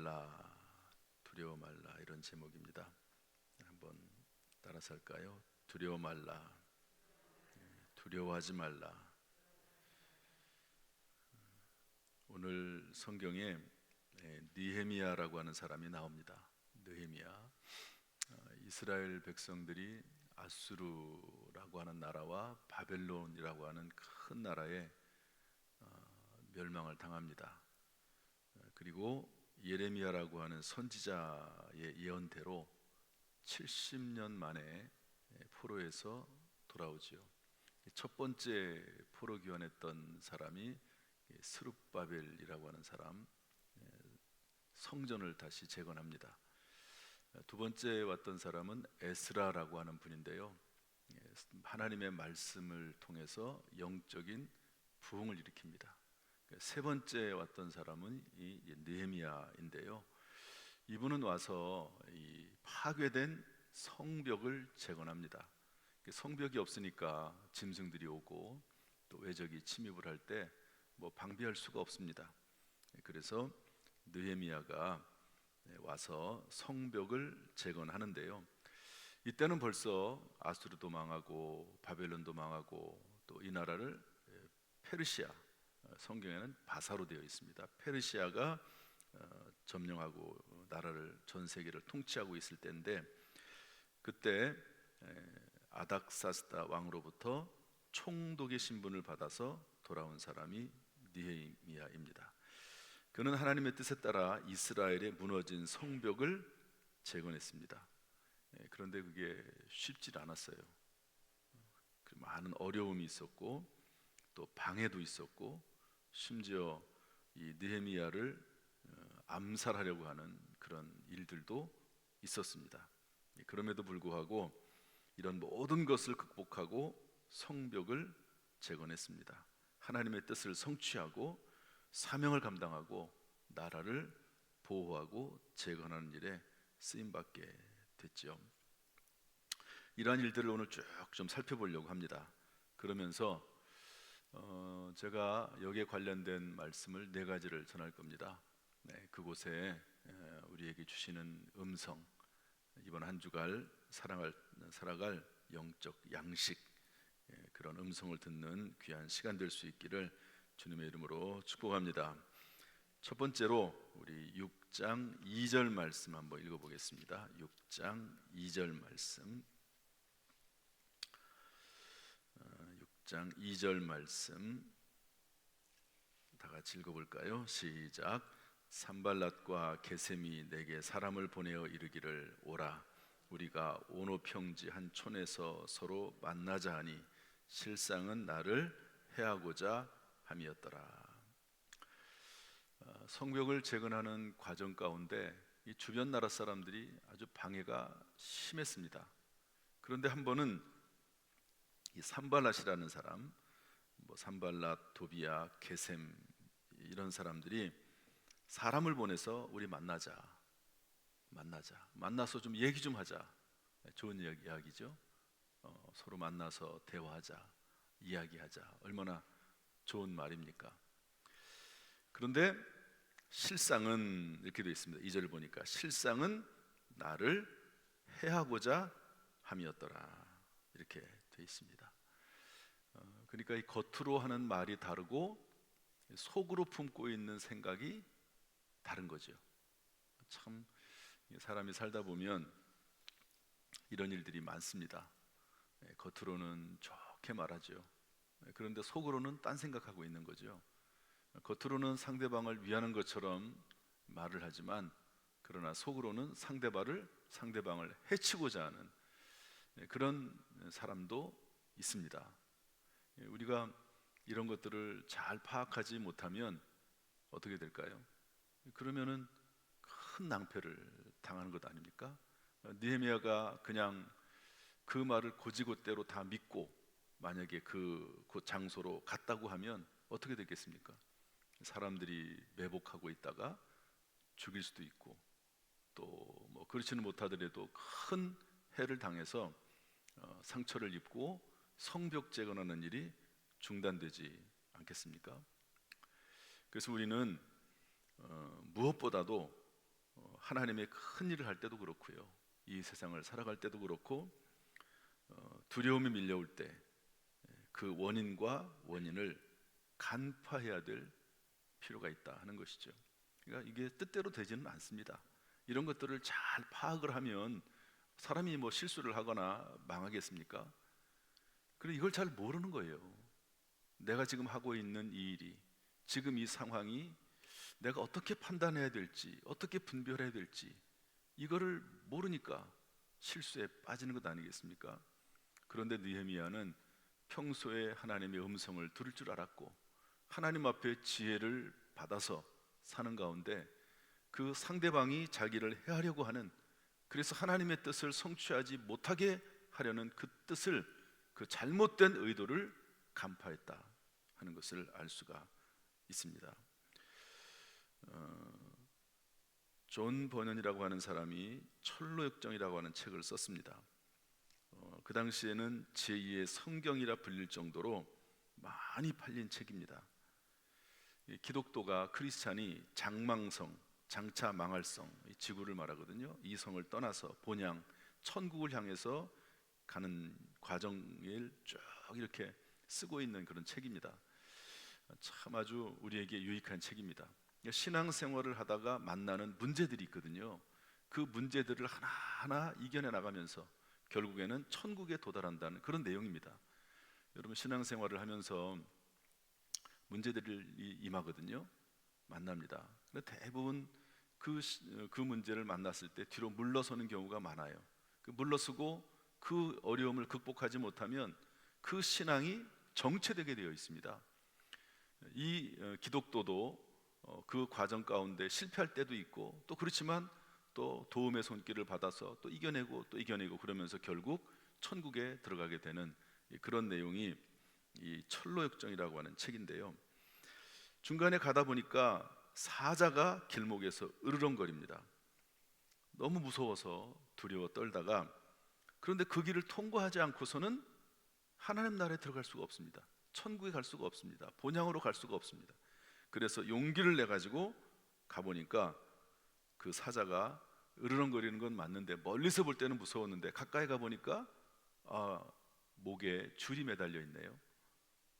말라, 두려워 말라, 이런 제목입니다. 한번 따라서 할까요? 두려워 말라, 두려워하지 말라. 오늘 성경에 느헤미야라고 하는 사람이 나옵니다. 느헤미야, 이스라엘 백성들이 아수르라고 하는 나라와 바벨론이라고 하는 큰 나라에 멸망을 당합니다. 그리고 예레미야라고 하는 선지자의 예언대로 70년 만에 포로에서 돌아오지요. 첫 번째 포로 귀환했던 사람이 스룹바벨이라고 하는 사람, 성전을 다시 재건합니다. 두 번째 왔던 사람은 에스라라고 하는 분인데요, 하나님의 말씀을 통해서 영적인 부흥을 일으킵니다. 세 번째 왔던 사람은 이 느헤미야인데요, 이분은 와서 이 파괴된 성벽을 재건합니다. 성벽이 없으니까 짐승들이 오고 또 외적이 침입을 할 때 방비할 수가 없습니다. 그래서 느헤미야가 와서 성벽을 재건하는데요, 이때는 벌써 아수르도 망하고 바벨론도 망하고 또 이 나라를 페르시아, 성경에는 바사로 되어 있습니다. 페르시아가 점령하고 나라를, 전 세계를 통치하고 있을 때인데, 그때 아닥사스다 왕으로부터 총독의 신분을 받아서 돌아온 사람이 느헤미야입니다. 그는 하나님의 뜻에 따라 이스라엘의 무너진 성벽을 재건했습니다. 그런데 그게 쉽지 않았어요. 많은 어려움이 있었고 또 방해도 있었고, 심지어 이 느헤미야를 암살하려고 하는 그런 일들도 있었습니다. 그럼에도 불구하고 이런 모든 것을 극복하고 성벽을 재건했습니다. 하나님의 뜻을 성취하고 사명을 감당하고 나라를 보호하고 재건하는 일에 쓰임받게 됐죠. 이러한 일들을 오늘 쭉 좀 살펴보려고 합니다. 그러면서 제가 여기에 관련된 말씀을 4가지를 전할 겁니다. 그곳에 우리에게 주시는 음성, 이번 한 주간 살아갈 영적 양식, 그런 음성을 듣는 귀한 시간 될 수 있기를 주님의 이름으로 축복합니다. 첫 번째로 우리 6장 2절 말씀 한번 읽어보겠습니다. 6장 2절 말씀, 6장 2절 말씀 다 같이 읽어볼까요? 시작. 산발랏과 게셈이 내게 사람을 보내어 이르기를, 오라, 우리가 오노 평지 한 촌에서 서로 만나자 하니 실상은 나를 해하고자 함이었더라. 성벽을 재건하는 과정 가운데 이 주변 나라 사람들이 아주 방해가 심했습니다. 그런데 한 번은 이 산발랏이라는 사람, 산발랏, 도비야, 게셈, 이런 사람들이 사람을 보내서 우리 만나서 좀 얘기 좀 하자. 좋은 이야기죠. 서로 만나서 대화하자, 이야기하자. 얼마나 좋은 말입니까? 그런데 실상은 이렇게 되어 있습니다. 2절을 보니까 실상은 나를 해하고자 함이었더라, 이렇게 되어 있습니다. 그러니까 이 겉으로 하는 말이 다르고 속으로 품고 있는 생각이 다른 거죠. 참 사람이 살다 보면 이런 일들이 많습니다. 겉으로는 좋게 말하죠. 그런데 속으로는 딴 생각하고 있는 거죠. 겉으로는 상대방을 위하는 것처럼 말을 하지만 그러나 속으로는 상대방을 해치고자 하는 그런 사람도 있습니다. 우리가 이런 것들을 잘 파악하지 못하면 어떻게 될까요? 그러면은 큰 낭패를 당하는 것 아닙니까? 느헤미야가 그냥 그 말을 곧이곧대로 다 믿고 만약에 그 장소로 갔다고 하면 어떻게 됐겠습니까? 사람들이 매복하고 있다가 죽일 수도 있고, 또 그렇지는 못하더라도 큰 해를 당해서 상처를 입고 성벽 재건하는 일이 중단되지 않겠습니까? 그래서 우리는 무엇보다도 하나님의 큰 일을 할 때도 그렇고요, 이 세상을 살아갈 때도 그렇고, 두려움이 밀려올 때 그 원인과 원인을 간파해야 될 필요가 있다 하는 것이죠. 그러니까 이게 뜻대로 되지는 않습니다. 이런 것들을 잘 파악을 하면 사람이 뭐 실수를 하거나 망하겠습니까? 그리고 이걸 잘 모르는 거예요. 내가 지금 하고 있는 이 일이, 지금 이 상황이 내가 어떻게 판단해야 될지, 어떻게 분별해야 될지, 이거를 모르니까 실수에 빠지는 것 아니겠습니까? 그런데 느헤미야는 평소에 하나님의 음성을 들을 줄 알았고, 하나님 앞에 지혜를 받아서 사는 가운데 그 상대방이 자기를 해하려고 하는, 그래서 하나님의 뜻을 성취하지 못하게 하려는 그 뜻을, 그 잘못된 의도를 간파했다 하는 것을 알 수가 있습니다. 존 버년이라고 하는 사람이 철로역정이라고 하는 책을 썼습니다. 그 당시에는 제2의 성경이라 불릴 정도로 많이 팔린 책입니다. 기독교가, 크리스찬이 장망성, 장차 망할 성, 지구를 말하거든요. 이 성을 떠나서 본향, 천국을 향해서 가는 과정을 쭉 이렇게 쓰고 있는 그런 책입니다. 참 아주 우리에게 유익한 책입니다. 신앙생활을 하다가 만나는 문제들이 있거든요. 그 문제들을 하나하나 이겨내 나가면서 결국에는 천국에 도달한다는 그런 내용입니다. 여러분, 신앙생활을 하면서 문제들이 임하거든요. 만납니다. 근데 대부분 그 문제를 만났을 때 뒤로 물러서는 경우가 많아요. 물러서고 그 어려움을 극복하지 못하면 그 신앙이 정체되게 되어 있습니다. 이 기독도도 그 과정 가운데 실패할 때도 있고, 또 그렇지만 또 도움의 손길을 받아서 또 이겨내고 또 이겨내고, 그러면서 결국 천국에 들어가게 되는 그런 내용이 이 철로역정이라고 하는 책인데요. 중간에 가다 보니까 사자가 길목에서 으르렁거립니다. 너무 무서워서 두려워 떨다가, 그런데 그 길을 통과하지 않고서는 하나님 나라에 들어갈 수가 없습니다. 천국에 갈 수가 없습니다. 본향으로 갈 수가 없습니다. 그래서 용기를 내 가지고 가보니까 그 사자가 으르렁거리는 건 맞는데, 멀리서 볼 때는 무서웠는데 가까이 가보니까 목에 줄이 매달려 있네요.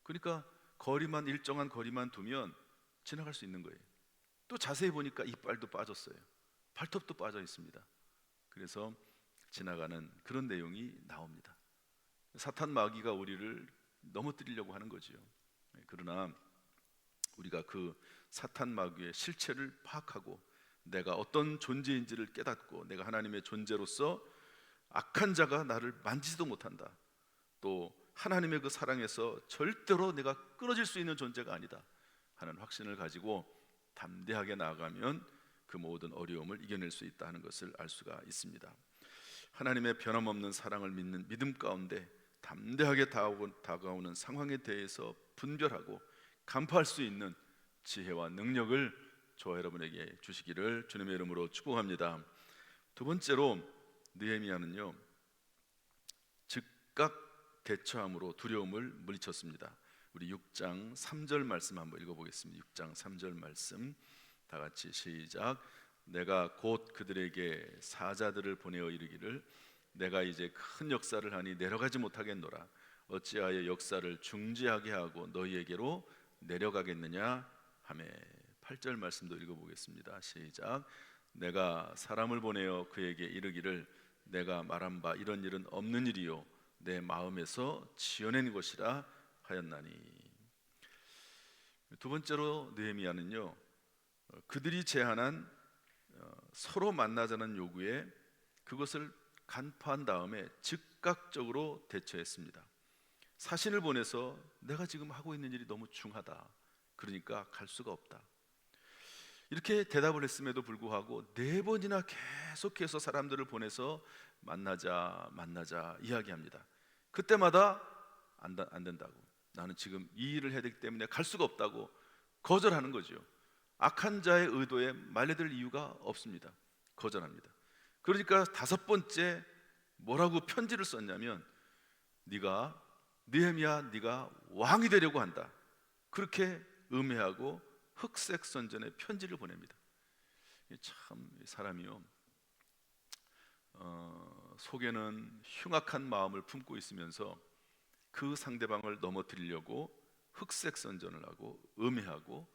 그러니까 일정한 거리만 두면 지나갈 수 있는 거예요. 또 자세히 보니까 이빨도 빠졌어요. 발톱도 빠져 있습니다. 그래서 지나가는 그런 내용이 나옵니다. 사탄 마귀가 우리를 넘어뜨리려고 하는 거지요. 그러나 우리가 그 사탄 마귀의 실체를 파악하고 내가 어떤 존재인지를 깨닫고, 내가 하나님의 존재로서 악한 자가 나를 만지지도 못한다, 또 하나님의 그 사랑에서 절대로 내가 끊어질 수 있는 존재가 아니다 하는 확신을 가지고 담대하게 나아가면 그 모든 어려움을 이겨낼 수 있다 하는 것을 알 수가 있습니다. 하나님의 변함없는 사랑을 믿는 믿음 가운데 담대하게 다가오는 상황에 대해서 분별하고 간파할 수 있는 지혜와 능력을 저와 여러분에게 주시기를 주님의 이름으로 축복합니다. 두 번째로, 느헤미야는요, 즉각 대처함으로 두려움을 물리쳤습니다. 우리 6장 3절 말씀 한번 읽어보겠습니다. 6장 3절 말씀 다 같이 시작. 내가 곧 그들에게 사자들을 보내어 이르기를 내가 이제 큰 역사를 하니 내려가지 못하겠노라. 어찌하여 역사를 중지하게 하고 너희에게로 내려가겠느냐 하매. 8절 말씀도 읽어보겠습니다. 시작. 내가 사람을 보내어 그에게 이르기를 내가 말한 바 이런 일은 없는 일이요 내 마음에서 지어낸 것이라 하였나니. 두 번째로 느헤미야는요, 그들이 제안한 서로 만나자는 요구에 그것을 간파한 다음에 즉각적으로 대처했습니다. 사신을 보내서 내가 지금 하고 있는 일이 너무 중하다, 그러니까 갈 수가 없다, 이렇게 대답을 했음에도 불구하고 4번이나 계속해서 사람들을 보내서 만나자 이야기합니다. 그때마다 안 된다고, 나는 지금 이 일을 해야 되기 때문에 갈 수가 없다고 거절하는 거죠. 악한 자의 의도에 말려들 이유가 없습니다. 거절합니다. 그러니까 5번째 뭐라고 편지를 썼냐면, 느헤미야 네가 왕이 되려고 한다, 그렇게 음해하고 흑색 선전의 편지를 보냅니다. 참 사람이요, 속에는 흉악한 마음을 품고 있으면서 그 상대방을 넘어뜨리려고 흑색 선전을 하고 음해하고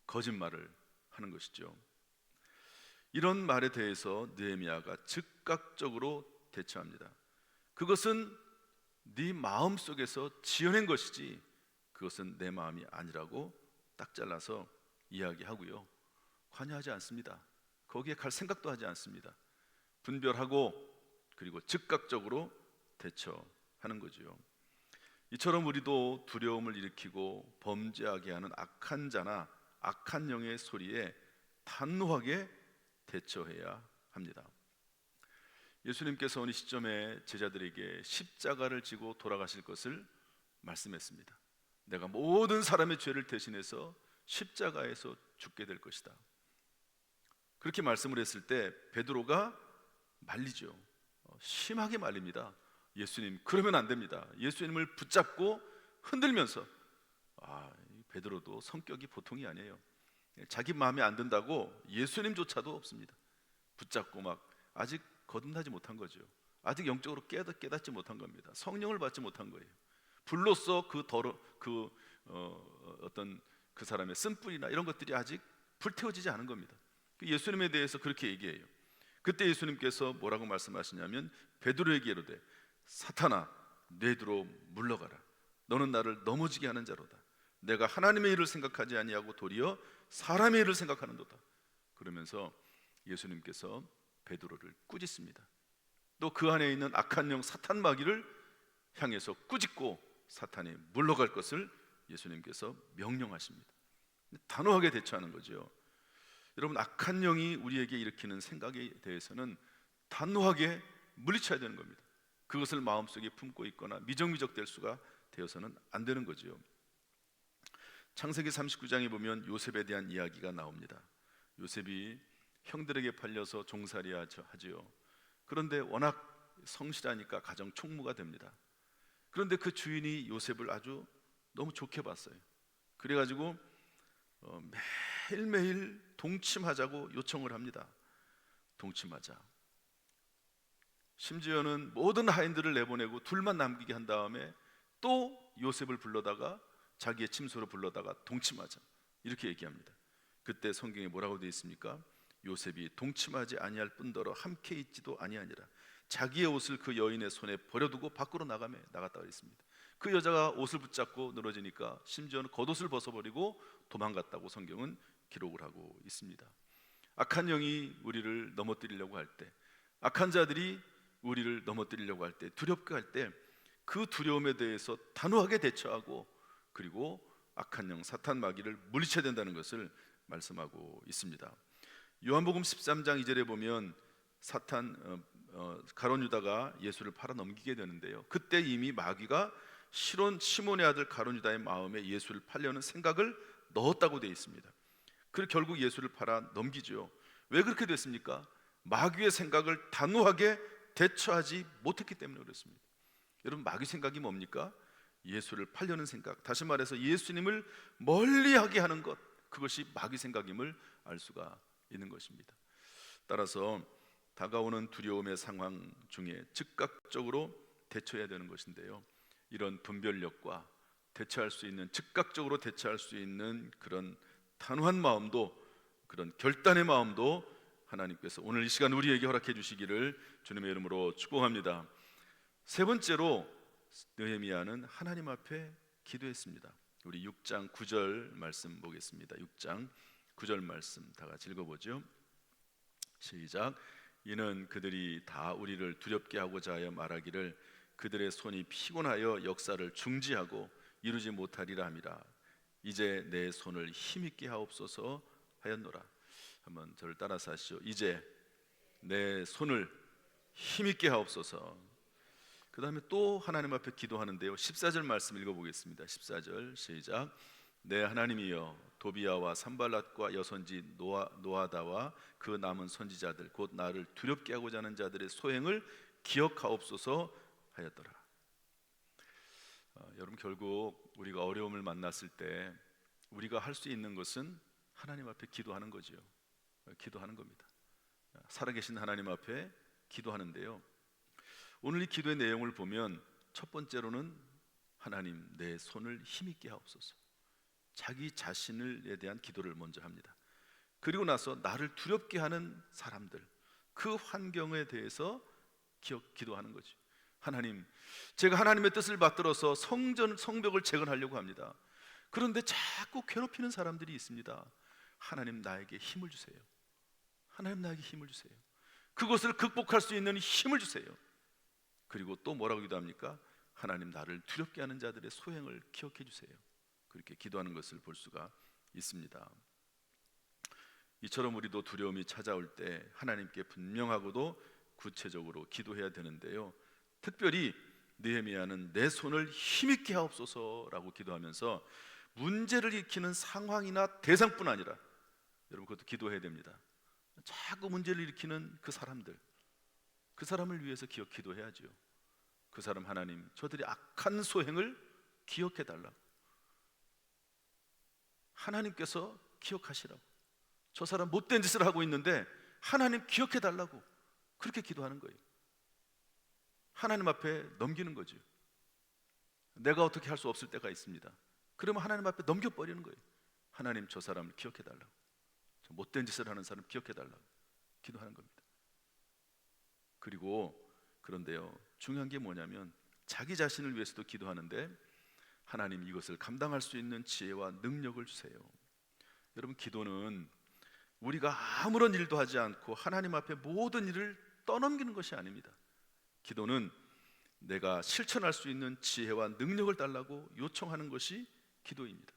거짓말을 하는 것이죠. 이런 말에 대해서 느헤미야가 즉각적으로 대처합니다. 그것은 네 마음 속에서 지어낸 것이지 그것은 내 마음이 아니라고 딱 잘라서 이야기하고요, 관여하지 않습니다. 거기에 갈 생각도 하지 않습니다. 분별하고 그리고 즉각적으로 대처하는 거지요. 이처럼 우리도 두려움을 일으키고 범죄하게 하는 악한 자나 악한 영의 소리에 단호하게 대처해야 합니다. 예수님께서 어느 시점에 제자들에게 십자가를 지고 돌아가실 것을 말씀했습니다. 내가 모든 사람의 죄를 대신해서 십자가에서 죽게 될 것이다. 그렇게 말씀을 했을 때 베드로가 말리죠. 심하게 말립니다. 예수님, 그러면 안 됩니다. 예수님을 붙잡고 흔들면서, 베드로도 성격이 보통이 아니에요. 자기 마음에 안 든다고 예수님조차도 없습니다. 붙잡고 막 아직 거듭나지 못한 거죠. 아직 영적으로 깨닫지 못한 겁니다. 성령을 받지 못한 거예요. 불로써 어떤 그 사람의 쓴뿌리나 이런 것들이 아직 불태워지지 않은 겁니다. 예수님에 대해서 그렇게 얘기해요. 그때 예수님께서 뭐라고 말씀하시냐면 베드로에게 이르되 사탄아 내 뒤로 물러가라. 너는 나를 넘어지게 하는 자로다. 내가 하나님의 일을 생각하지 아니하고 도리어 사람의 일을 생각하는도다. 그러면서 예수님께서 베드로를 꾸짖습니다. 또 그 안에 있는 악한 영 사탄 마귀를 향해서 꾸짖고 사탄이 물러갈 것을 예수님께서 명령하십니다. 단호하게 대처하는 거죠. 여러분, 악한 영이 우리에게 일으키는 생각에 대해서는 단호하게 물리쳐야 되는 겁니다. 그것을 마음속에 품고 있거나 미적미적 될 수가 되어서는 안 되는 거죠. 창세기 39장에 보면 요셉에 대한 이야기가 나옵니다. 요셉이 형들에게 팔려서 종살이 하지요. 그런데 워낙 성실하니까 가정 총무가 됩니다. 그런데 그 주인이 요셉을 아주 너무 좋게 봤어요. 그래가지고 매일매일 동침하자고 요청을 합니다. 동침하자. 심지어는 모든 하인들을 내보내고 둘만 남기게 한 다음에 또 요셉을 불러다가 자기의 침소로 불러다가 동침하자 이렇게 얘기합니다. 그때 성경에 뭐라고 되어 있습니까? 요셉이 동침하지 아니할 뿐더러 함께 있지도 아니하니라. 자기의 옷을 그 여인의 손에 버려두고 밖으로 나갔다 그랬습니다. 그 여자가 옷을 붙잡고 늘어지니까 심지어는 겉옷을 벗어버리고 도망갔다고 성경은 기록을 하고 있습니다. 악한 영이 우리를 넘어뜨리려고 할 때, 악한 자들이 우리를 넘어뜨리려고 할 때, 두렵게 할 때 그 두려움에 대해서 단호하게 대처하고 그리고 악한 영 사탄 마귀를 물리쳐야 된다는 것을 말씀하고 있습니다. 요한복음 13장 2절에 보면 가룟 유다가 예수를 팔아 넘기게 되는데요, 그때 이미 마귀가 시몬의 아들 가룟 유다의 마음에 예수를 팔려는 생각을 넣었다고 되어 있습니다. 그리고 결국 예수를 팔아 넘기죠. 왜 그렇게 됐습니까? 마귀의 생각을 단호하게 대처하지 못했기 때문에 그렇습니다. 여러분, 마귀 생각이 뭡니까? 예수를 팔려는 생각, 다시 말해서 예수님을 멀리하게 하는 것, 그것이 마귀 생각임을 알 수가 있는 것입니다. 따라서 다가오는 두려움의 상황 중에 즉각적으로 대처해야 되는 것인데요, 이런 분별력과 즉각적으로 대처할 수 있는 그런 단호한 마음도, 그런 결단의 마음도 하나님께서 오늘 이 시간 우리에게 허락해 주시기를 주님의 이름으로 축복합니다. 세 번째로 느헤미야는 하나님 앞에 기도했습니다. 우리 6장 9절 말씀 보겠습니다. 6장 9절 말씀 다 같이 읽어보죠. 시작. 이는 그들이 다 우리를 두렵게 하고자 하여 말하기를 그들의 손이 피곤하여 역사를 중지하고 이루지 못하리라 함이라. 이제 내 손을 힘있게 하옵소서 하였노라. 한번 저를 따라서 하시죠. 이제 내 손을 힘있게 하옵소서. 그 다음에 또 하나님 앞에 기도하는데요, 14절 말씀 읽어보겠습니다. 14절 시작. 내 하나님이여, 도비야와 산발랏과 여선지 노아다와 그 남은 선지자들 곧 나를 두렵게 하고자 하는 자들의 소행을 기억하옵소서 하였더라. 여러분, 결국 우리가 어려움을 만났을 때 우리가 할 수 있는 것은 하나님 앞에 기도하는 거죠. 기도하는 겁니다. 살아계신 하나님 앞에 기도하는데요. 오늘 이 기도의 내용을 보면 첫 번째로는 하나님 내 손을 힘있게 하옵소서. 자기 자신에 대한 기도를 먼저 합니다. 그리고 나서 나를 두렵게 하는 사람들, 그 환경에 대해서 기도하는 거지. 하나님, 제가 하나님의 뜻을 받들어서 성벽을 재건하려고 합니다. 그런데 자꾸 괴롭히는 사람들이 있습니다. 하나님 나에게 힘을 주세요. 하나님 나에게 힘을 주세요. 그것을 극복할 수 있는 힘을 주세요. 그리고 또 뭐라고 기도합니까? 하나님 나를 두렵게 하는 자들의 소행을 기억해 주세요. 그렇게 기도하는 것을 볼 수가 있습니다. 이처럼 우리도 두려움이 찾아올 때 하나님께 분명하고도 구체적으로 기도해야 되는데요. 특별히 느헤미야는 내 손을 힘있게 하옵소서라고 기도하면서 문제를 일으키는 상황이나 대상뿐 아니라, 여러분 그것도 기도해야 됩니다. 자꾸 문제를 일으키는 그 사람들, 그 사람을 위해서 기도해야죠. 그 사람 하나님, 저들이 악한 소행을 기억해 달라고, 하나님께서 기억하시라고. 저 사람 못된 짓을 하고 있는데 하나님 기억해 달라고, 그렇게 기도하는 거예요. 하나님 앞에 넘기는 거죠. 내가 어떻게 할 수 없을 때가 있습니다. 그러면 하나님 앞에 넘겨버리는 거예요. 하나님 저 사람을 기억해 달라고, 저 못된 짓을 하는 사람 기억해 달라고 기도하는 겁니다. 그리고 그런데요, 중요한 게 뭐냐면 자기 자신을 위해서도 기도하는데 하나님 이것을 감당할 수 있는 지혜와 능력을 주세요. 여러분 기도는 우리가 아무런 일도 하지 않고 하나님 앞에 모든 일을 떠넘기는 것이 아닙니다. 기도는 내가 실천할 수 있는 지혜와 능력을 달라고 요청하는 것이 기도입니다.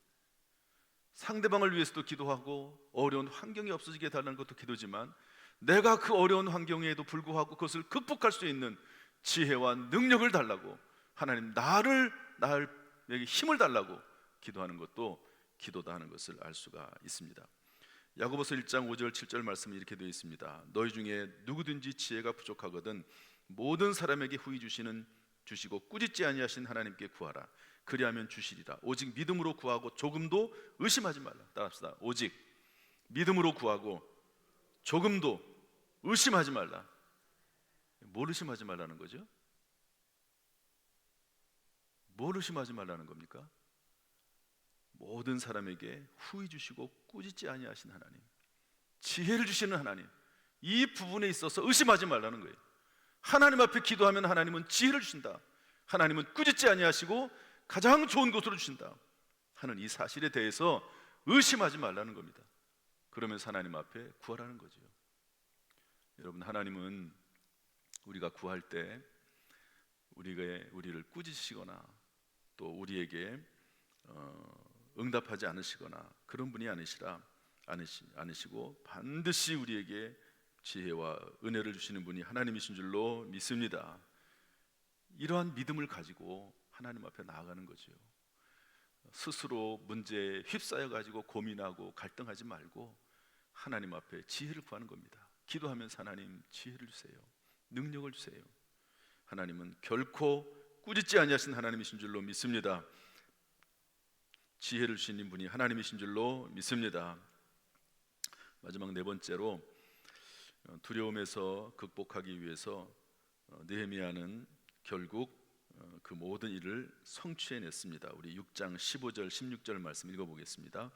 상대방을 위해서도 기도하고 어려운 환경이 없어지게 해달라는 것도 기도지만, 내가 그 어려운 환경에도 불구하고 그것을 극복할 수 있는 지혜와 능력을 달라고, 하나님 나에게 힘을 달라고 기도하는 것도 기도다 하는 것을 알 수가 있습니다. 야고보서 1장 5절 7절 말씀이 이렇게 되어 있습니다. 너희 중에 누구든지 지혜가 부족하거든 모든 사람에게 후히 주시고 꾸짖지 아니하신 하나님께 구하라. 그리하면 주시리라. 오직 믿음으로 구하고 조금도 의심하지 말라. 따라합시다. 오직 믿음으로 구하고 조금도 의심하지 말라. 뭘 의심하지 말라는 거죠? 뭘 의심하지 말라는 겁니까? 모든 사람에게 후히 주시고 꾸짖지 아니하신 하나님, 지혜를 주시는 하나님, 이 부분에 있어서 의심하지 말라는 거예요. 하나님 앞에 기도하면 하나님은 지혜를 주신다, 하나님은 꾸짖지 아니하시고 가장 좋은 것으로 주신다 하는 이 사실에 대해서 의심하지 말라는 겁니다. 그러면서 하나님 앞에 구하라는 거죠. 여러분, 하나님은 우리가 구할 때 우리를 꾸짖으시거나 또 우리에게 응답하지 않으시거나 그런 분이 아니시고 반드시 우리에게 지혜와 은혜를 주시는 분이 하나님이신 줄로 믿습니다. 이러한 믿음을 가지고 하나님 앞에 나아가는 거죠. 스스로 문제에 휩싸여 가지고 고민하고 갈등하지 말고 하나님 앞에 지혜를 구하는 겁니다. 기도하면서 하나님 지혜를 주세요, 능력을 주세요. 하나님은 결코 꾸짖지 아니하신 하나님이신 줄로 믿습니다. 지혜를 주시는 분이 하나님이신 줄로 믿습니다. 마지막 네 번째로, 두려움에서 극복하기 위해서 느헤미야는 결국 그 모든 일을 성취해냈습니다. 우리 6장 15절 16절 말씀 읽어보겠습니다.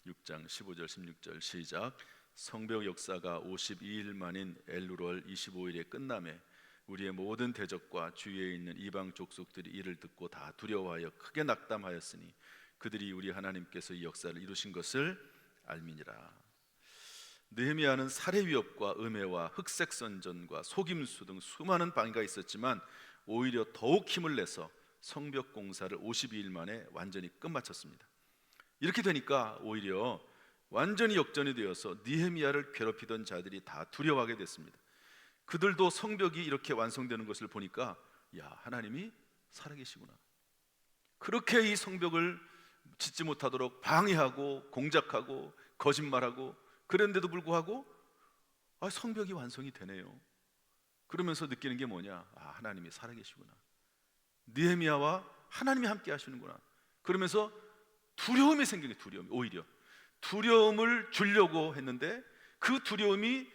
6장 15절 16절 시작. 성벽 역사가 52일 만인 엘루월 25일에 끝남에 우리의 모든 대적과 주위에 있는 이방 족속들이 이를 듣고 다 두려워하여 크게 낙담하였으니 그들이 우리 하나님께서 이 역사를 이루신 것을 알미니라. 느헤미야는 살해 위협과 음해와 흑색 선전과 속임수 등 수많은 방해가 있었지만 오히려 더욱 힘을 내서 성벽 공사를 52일 만에 완전히 끝마쳤습니다. 이렇게 되니까 오히려 완전히 역전이 되어서 느헤미야를 괴롭히던 자들이 다 두려워하게 됐습니다. 그들도 성벽이 이렇게 완성되는 것을 보니까 하나님이 살아계시구나. 그렇게 이 성벽을 짓지 못하도록 방해하고 공작하고 거짓말하고 그런데도 불구하고 성벽이 완성이 되네요. 그러면서 느끼는 게 뭐냐? 하나님이 살아계시구나. 느헤미야와 하나님이 함께 하시는구나. 그러면서 두려움이 생기는, 오히려 두려움을 주려고 했는데 그 두려움이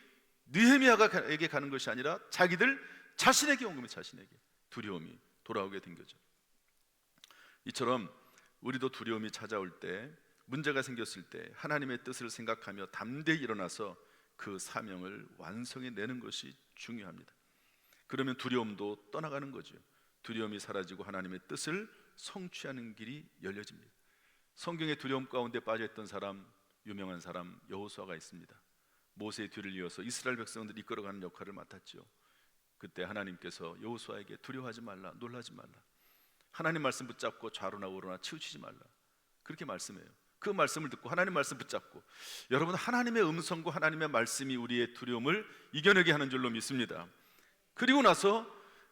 느헤미야에게 가는 것이 아니라 자기들 자신에게 온 겁니다. 자신에게 두려움이 돌아오게 된 거죠. 이처럼 우리도 두려움이 찾아올 때, 문제가 생겼을 때 하나님의 뜻을 생각하며 담대히 일어나서 그 사명을 완성해내는 것이 중요합니다. 그러면 두려움도 떠나가는 거죠. 두려움이 사라지고 하나님의 뜻을 성취하는 길이 열려집니다. 성경의 두려움 가운데 빠져있던 사람, 유명한 사람 여호수아가 있습니다. 모세의 뒤를 이어서 이스라엘 백성들을 이끌어가는 역할을 맡았죠. 그때 하나님께서 여호수아에게 두려워하지 말라, 놀라지 말라, 하나님 말씀 붙잡고 좌로나 우로나 치우치지 말라, 그렇게 말씀해요. 그 말씀을 듣고 하나님 말씀 붙잡고, 여러분, 하나님의 음성과 하나님의 말씀이 우리의 두려움을 이겨내게 하는 줄로 믿습니다. 그리고 나서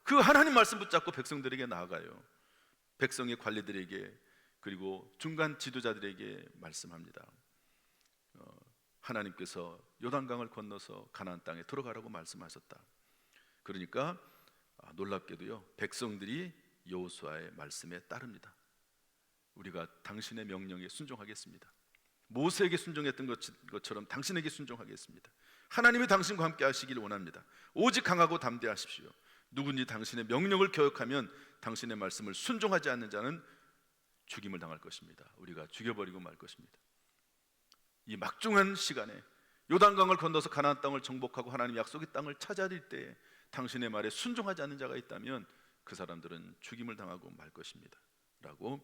그 하나님 말씀 붙잡고 백성들에게 나아가요. 백성의 관리들에게, 그리고 중간 지도자들에게 말씀합니다. 하나님께서 요단강을 건너서 가나안 땅에 들어가라고 말씀하셨다. 그러니까 놀랍게도요, 백성들이 여호수아의 말씀에 따릅니다. 우리가 당신의 명령에 순종하겠습니다. 모세에게 순종했던 것처럼 당신에게 순종하겠습니다. 하나님이 당신과 함께 하시기를 원합니다. 오직 강하고 담대하십시오. 누군지 당신의 명령을 거역하면 당신의 말씀을 순종하지 않는 자는 죽임을 당할 것입니다. 우리가 죽여버리고 말 것입니다. 이 막중한 시간에 요단강을 건너서 가나안 땅을 정복하고 하나님 약속의 땅을 찾아들 때에 당신의 말에 순종하지 않는 자가 있다면 그 사람들은 죽임을 당하고 말 것입니다 라고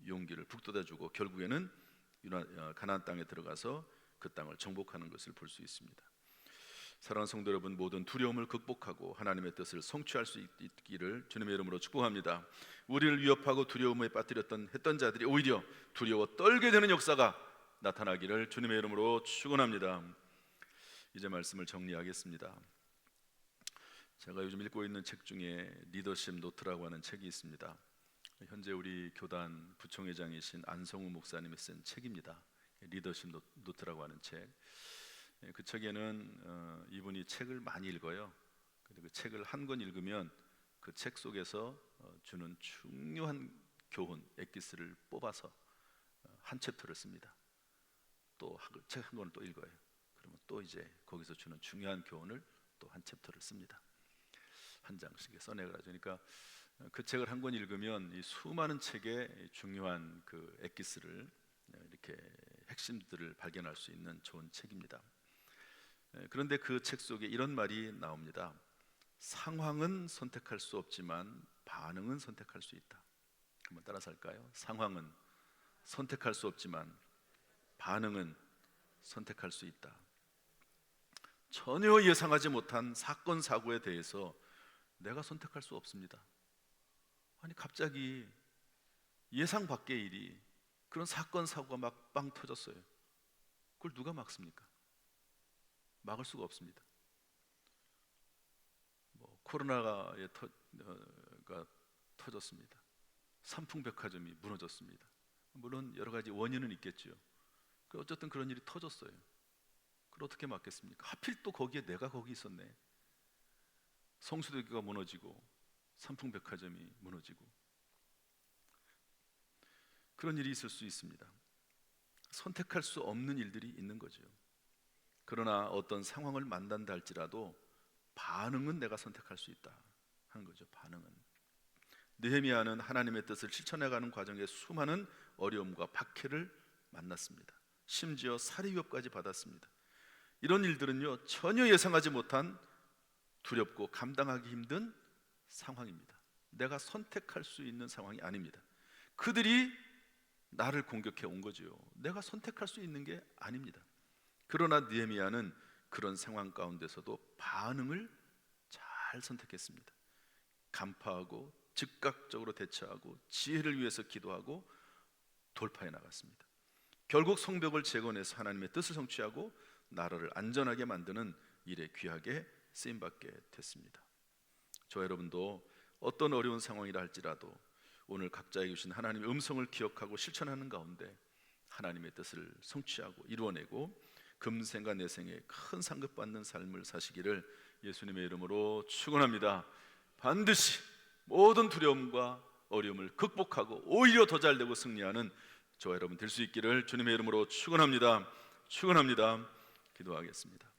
용기를 북돋아주고 결국에는 가나안 땅에 들어가서 그 땅을 정복하는 것을 볼 수 있습니다. 사랑하는 성도 여러분, 모든 두려움을 극복하고 하나님의 뜻을 성취할 수 있기를 주님의 이름으로 축복합니다. 우리를 위협하고 두려움에 빠뜨렸던 자들이 오히려 두려워 떨게 되는 역사가 나타나기를 주님의 이름으로 축원합니다. 이제 말씀을 정리하겠습니다. 제가 요즘 읽고 있는 책 중에 리더십 노트라고 하는 책이 있습니다. 현재 우리 교단 부총회장이신 안성우 목사님이 쓴 책입니다. 리더십 노트라고 하는 책. 그 책에는 이분이 책을 많이 읽어요. 그 책을 한 권 읽으면 그 책 속에서 주는 중요한 교훈, 엑기스를 뽑아서 한 챕터를 씁니다. 또 책 한 권을 또 읽어요. 그러면 또 이제 거기서 주는 중요한 교훈을 또 한 챕터를 씁니다. 한 장씩 써내가지고. 그러니까 그 책을 한 권 읽으면 이 수많은 책의 중요한 그 엑기스를, 이렇게 핵심들을 발견할 수 있는 좋은 책입니다. 그런데 그 책 속에 이런 말이 나옵니다. 상황은 선택할 수 없지만 반응은 선택할 수 있다. 한번 따라서 할까요? 상황은 선택할 수 없지만 반응은 선택할 수 있다. 전혀 예상하지 못한 사건 사고에 대해서 내가 선택할 수 없습니다. 아니, 갑자기 예상 밖의 일이, 그런 사건 사고가 막 빵 터졌어요. 그걸 누가 막습니까? 막을 수가 없습니다. 코로나가 터졌습니다. 삼풍백화점이 무너졌습니다. 물론 여러 가지 원인은 있겠죠. 어쨌든 그런 일이 터졌어요. 그걸 어떻게 막겠습니까? 하필 또 거기에 내가 거기 있었네. 성수대교가 무너지고 삼풍백화점이 무너지고, 그런 일이 있을 수 있습니다. 선택할 수 없는 일들이 있는 거죠. 그러나 어떤 상황을 만난다 할지라도 반응은 내가 선택할 수 있다 하는 거죠. 반응은. 느헤미야는 하나님의 뜻을 실천해가는 과정에 수많은 어려움과 박해를 만났습니다. 심지어 살해 위협까지 받았습니다. 이런 일들은요, 전혀 예상하지 못한 두렵고 감당하기 힘든 상황입니다. 내가 선택할 수 있는 상황이 아닙니다. 그들이 나를 공격해 온 거죠. 내가 선택할 수 있는 게 아닙니다. 그러나 느헤미야는 그런 상황 가운데서도 반응을 잘 선택했습니다. 간파하고 즉각적으로 대처하고 지혜를 위해서 기도하고 돌파해 나갔습니다. 결국 성벽을 재건해서 하나님의 뜻을 성취하고 나라를 안전하게 만드는 일에 귀하게 쓰임받게 됐습니다. 저 여러분도 어떤 어려운 상황이라 할지라도 오늘 각자에게 주신 하나님의 음성을 기억하고 실천하는 가운데 하나님의 뜻을 성취하고 이루어내고 금생과 내생에 큰 상급받는 삶을 사시기를 예수님의 이름으로 축원합니다. 반드시 모든 두려움과 어려움을 극복하고 오히려 더 잘되고 승리하는 저와 여러분 될 수 있기를 주님의 이름으로 축원합니다. 축원합니다. 기도하겠습니다.